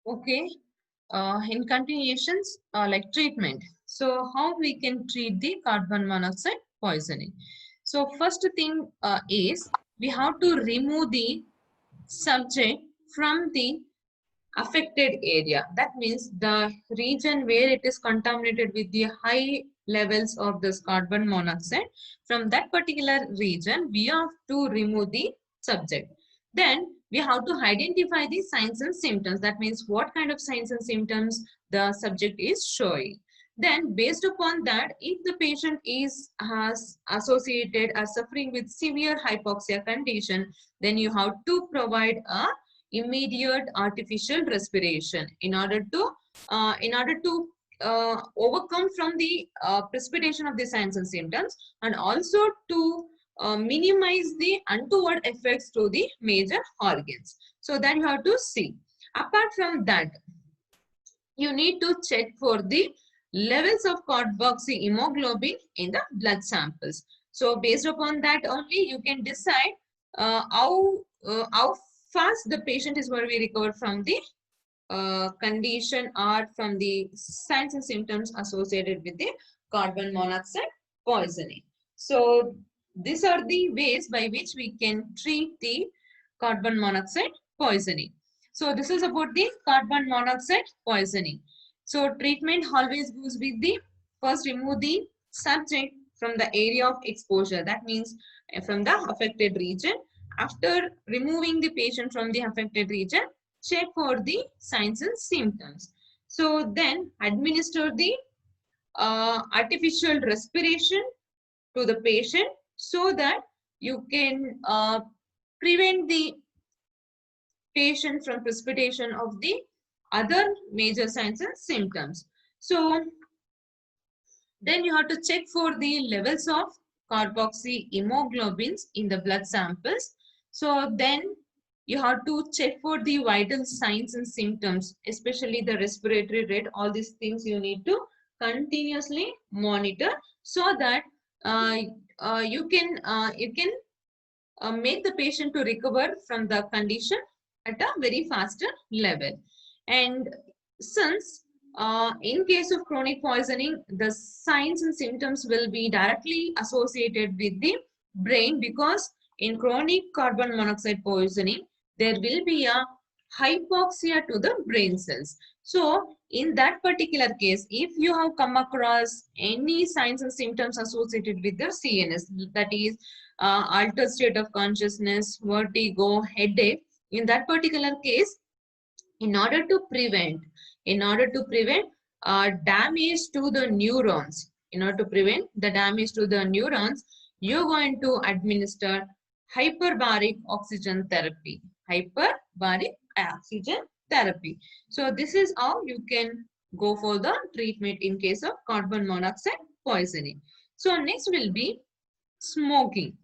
Okay. In continuations, like treatment. So, how we can treat the carbon monoxide poisoning? So, first thing is we have to remove the subject from the affected area. That means the region where it is contaminated with the high levels of this carbon monoxide. From that particular region, we have to remove the subject. Then we have to identify the signs and symptoms. That means what kind of signs and symptoms the subject is showing. Then based upon that, if the patient is has associated or suffering with severe hypoxia condition, then you have to provide a immediate artificial respiration in order to overcome from the precipitation of the signs and symptoms, and also to minimize the untoward effects to the major organs. So that you have to see. Apart from that, you need to check for the levels of carboxyhemoglobin in the blood samples. So based upon that only you can decide how fast the patient is going to be recovered from the condition or from the signs and symptoms associated with the carbon monoxide poisoning. So these are the ways by which we can treat the carbon monoxide poisoning. So this is about the carbon monoxide poisoning. So treatment always goes with the first remove the subject from the area of exposure. That means from the affected region. After removing the patient from the affected region, check for the signs and symptoms. So then administer the artificial respiration to the patient so that you can prevent the patient from precipitation of the other major signs and symptoms. So then you have to check for the levels of carboxyhemoglobins in the blood samples. So then you have to check for the vital signs and symptoms, especially the respiratory rate. All these things you need to continuously monitor so that uh, you can make the patient to recover from the condition at a very faster level. And since in case of chronic poisoning, the signs and symptoms will be directly associated with the brain, because in chronic carbon monoxide poisoning, there will be a hypoxia to the brain cells. So in that particular case, if you have come across any signs and symptoms associated with the CNS, that is altered state of consciousness, vertigo, headache, in that particular case, in order to prevent, in order to prevent damage to the neurons, in order to prevent the damage to the neurons, you're going to administer hyperbaric oxygen therapy. Hyperbaric oxygen therapy. So this is how you can go for the treatment in case of carbon monoxide poisoning. So next will be smoking.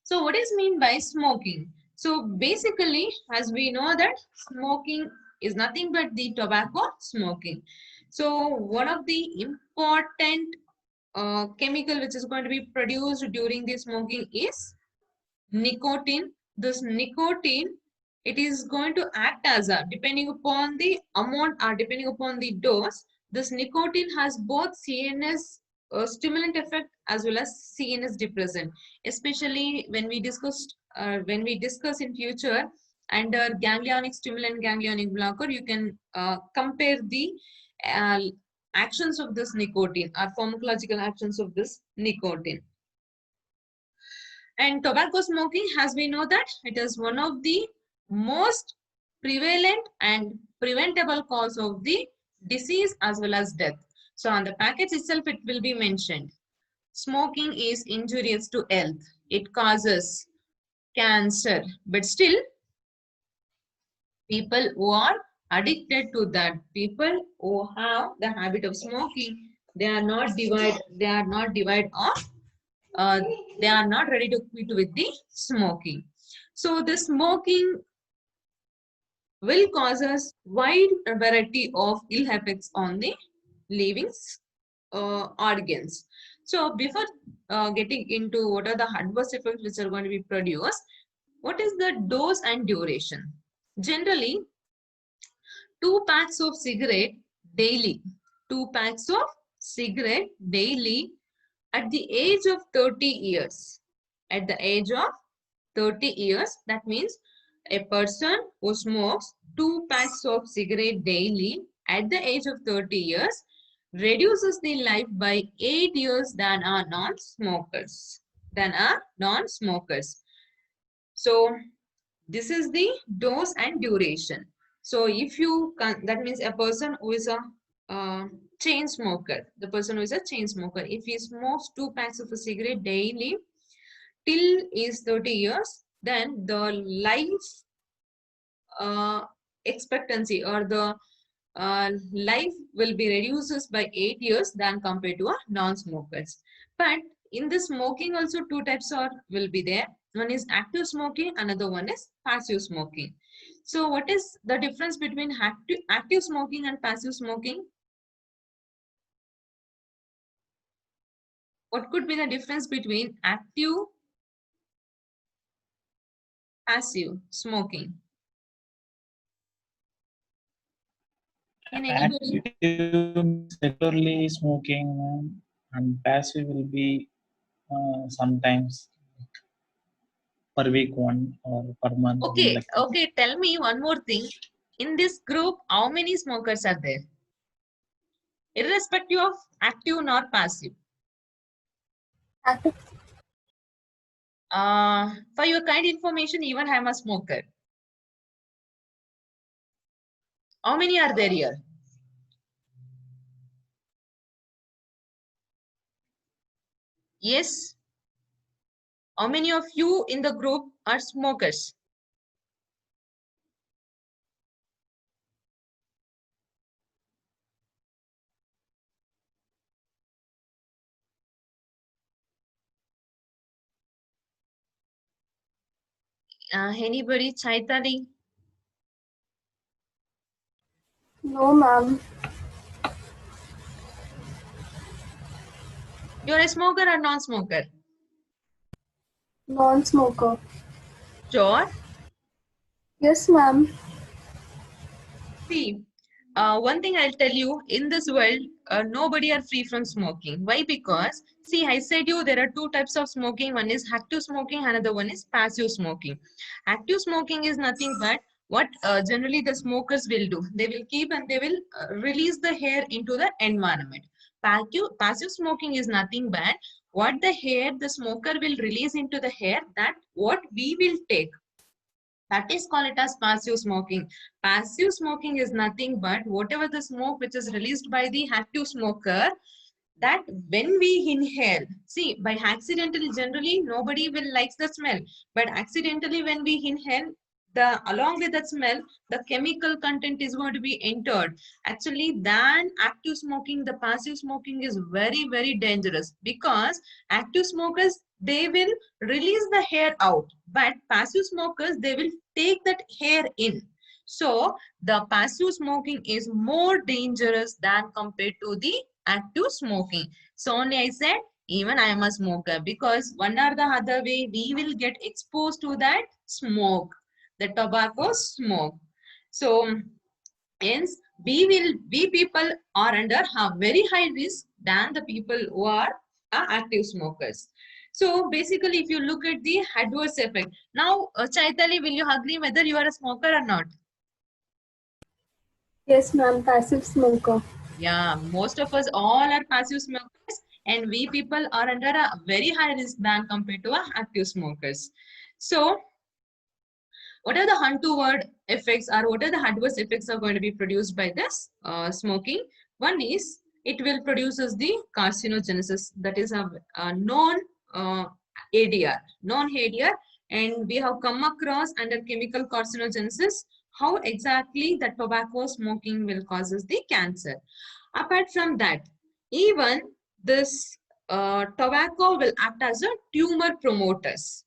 So what is mean by smoking? So basically, as we know that smoking is nothing but the tobacco smoking. So one of the important chemical which is going to be produced during the smoking is nicotine. This nicotine, it is going to act as a, depending upon the amount or depending upon the dose, this nicotine has both CNS stimulant effect as well as CNS depressant. Especially when we discuss in future under ganglionic stimulant, ganglionic blocker, you can compare the uh, actions of this nicotine or pharmacological actions of this nicotine. And tobacco smoking, as we know that it is one of the most prevalent and preventable cause of the disease as well as death. So on the package itself, it will be mentioned. Smoking is injurious to health. It causes cancer. But still, people who are addicted to that, people who have the habit of smoking, they are not divide of uh, they are not ready to quit with the smoking. So the smoking will cause us wide variety of ill effects on the living organs. So before getting into what are the adverse effects which are going to be produced, what is the dose and duration? Generally, 2 packs of cigarette daily, 2 packs of cigarette daily at the age of 30 years. At the age of 30 years, that means a person who smokes 2 packs of cigarette daily at the age of 30 years reduces the life by 8 years than our non-smokers. So this is the dose and duration. So if you can, that means a person who is a chain smoker, the person who is a chain smoker, if he smokes 2 packs of a cigarette daily till is 30 years, then the life expectancy or the life will be reduces by 8 years than compared to a non-smokers. But in the smoking also 2 types are will be there. One is active smoking, another one is passive smoking. So what is the difference between active smoking and passive smoking? What could be the difference between active, passive smoking? Can anybody? Active means regularly smoking, and passive will be sometimes per week one or per month, Okay, like that. okay. Tell me one more thing. In this group, how many smokers are there? Irrespective of active nor passive. Active. For your kind information, even I am a smoker. How many are there here? Yes. How many of you in the group are smokers? Anybody? Chaitali? No, ma'am. You're a smoker or non-smoker? Non-smoker. Sure. Yes, ma'am. See, one thing I'll tell you, in this world, nobody are free from smoking. Why? Because, see, I said you there are 2 types of smoking. One is active smoking, another one is passive smoking. Active smoking is nothing but what generally the smokers will do. They will keep and they will release the hair into the environment. Passive smoking is nothing but what the hair the smoker will release into the hair, that what we will take. That is called it as passive smoking. Passive smoking is nothing but whatever the smoke which is released by the active smoker, that when we inhale, see, by accidentally, generally nobody will likes the smell, but accidentally when we inhale, the along with that smell, the chemical content is going to be entered. Actually, than active smoking, the passive smoking is very, very dangerous, because active smokers, they will release the hair out, but passive smokers, they will take that hair in. So the passive smoking is more dangerous than compared to the active smoking. So only I said, even I am a smoker, because one or the other way we will get exposed to that smoke, the tobacco smoke. So hence we people are under a very high risk than the people who are active smokers. So basically, if you look at the adverse effect, now Chaitali, will you agree whether you are a smoker or not? Yes, ma'am. Passive smoker. Yeah, most of us all are passive smokers, and we people are under a very high risk than compared to active smokers. So what are the untoward effects, or what are the adverse effects are going to be produced by this smoking? One is it will produces the carcinogenesis, that is a known ADR, known ADR, and we have come across under chemical carcinogenesis how exactly the tobacco smoking will causes the cancer. Apart from that, even this tobacco will act as a tumor promoters.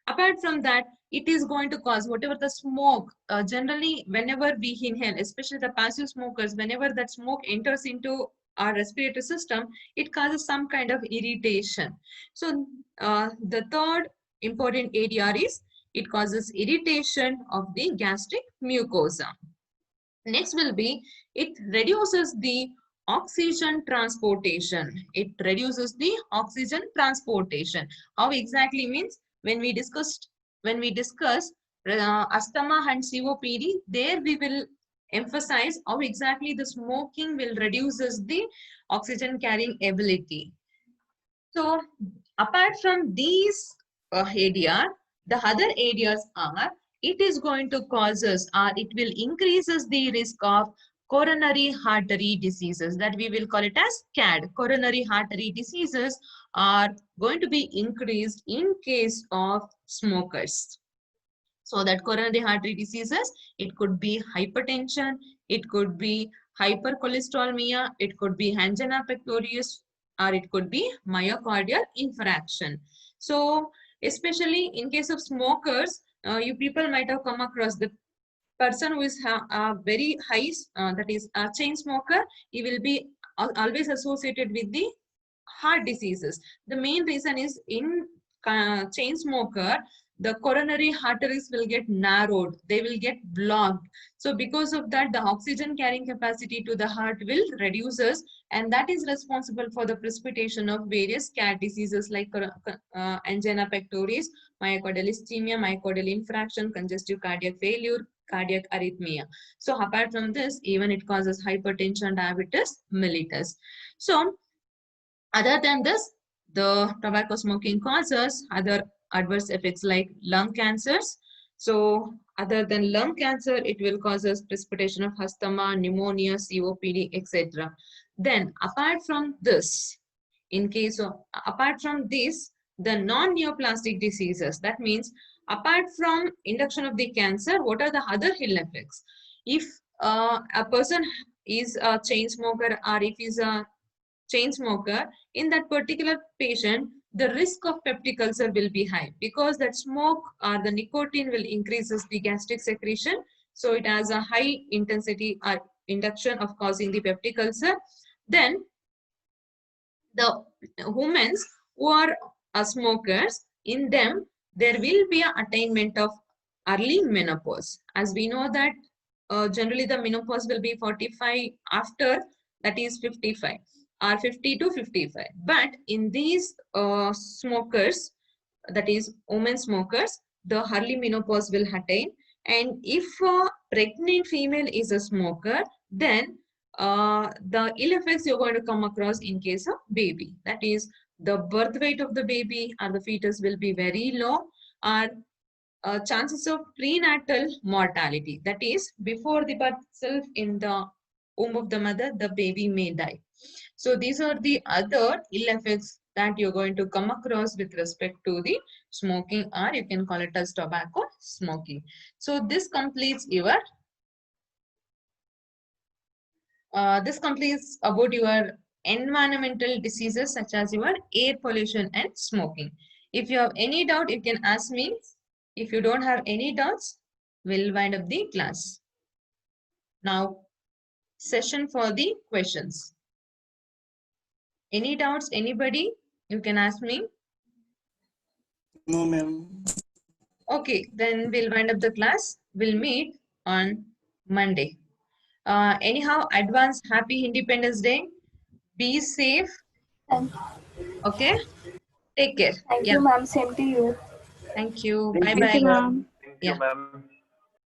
Apart from that, it is going to cause whatever the smoke, generally whenever we inhale, especially the passive smokers, whenever that smoke enters into our respiratory system, it causes some kind of irritation. So the third important ADR is it causes irritation of the gastric mucosa. Next will be, it reduces the oxygen transportation. It reduces the oxygen transportation. How exactly means, when we discuss asthma and COPD, there we will emphasize how exactly the smoking will reduces the oxygen carrying ability. So apart from these area, the other areas are, it is going to cause us, or it will increases the risk of coronary artery diseases, that we will call it as CAD. Coronary artery diseases are going to be increased in case of smokers. So that coronary artery diseases, it could be hypertension, it could be hypercholesteremia, it could be angina pectoris, or it could be myocardial infarction. So especially in case of smokers, you people might have come across the person who is a very high, that is a chain smoker, he will be always associated with the heart diseases. The main reason is, in chain smoker, the coronary arteries will get narrowed, they will get blocked. So because of that, the oxygen carrying capacity to the heart will reduces, and that is responsible for the precipitation of various CAD diseases like angina pectoris, myocardial ischemia, myocardial infarction, congestive cardiac failure, cardiac arrhythmia. So apart from this, even it causes hypertension, diabetes mellitus. So other than this, the tobacco smoking causes other adverse effects like lung cancers. So other than lung cancer, it will cause us precipitation of asthma, pneumonia, COPD, etc. Then apart from this, apart from this, the non-neoplastic diseases, that means apart from induction of the cancer, what are the other ill effects? If a person is a chain smoker, or if he's a chain smoker, in that particular patient, the risk of peptic ulcer will be high, because that smoke or the nicotine will increases the gastric secretion. So it has a high intensity or induction of causing the peptic ulcer. Then the women who are smokers, in them there will be an attainment of early menopause. As we know that generally the menopause will be 45 after, that is 55, or 50 to 55. But in these smokers, that is women smokers, the early menopause will attain. And if a pregnant female is a smoker, then the ill effects you're going to come across in case of baby, that is the birth weight of the baby or the fetus will be very low, or chances of prenatal mortality, that is before the birth itself, in the womb of the mother, the baby may die. So these are the other ill effects that you're going to come across with respect to the smoking, or you can call it as tobacco smoking. So this completes your about your environmental diseases such as your air pollution and smoking. If you have any doubt, you can ask me. If you don't have any doubts, we'll wind up the class. Now, session for the questions. Any doubts, anybody? You can ask me. No, ma'am. Okay, then we'll wind up the class. We'll meet on Monday. Anyhow, advance happy Independence Day. Be safe. Thank, Okay, take care. thank Yeah, you, ma'am. Same to you. thank you. Thank Bye you, bye. ma'am. Thank you, Yeah. ma'am.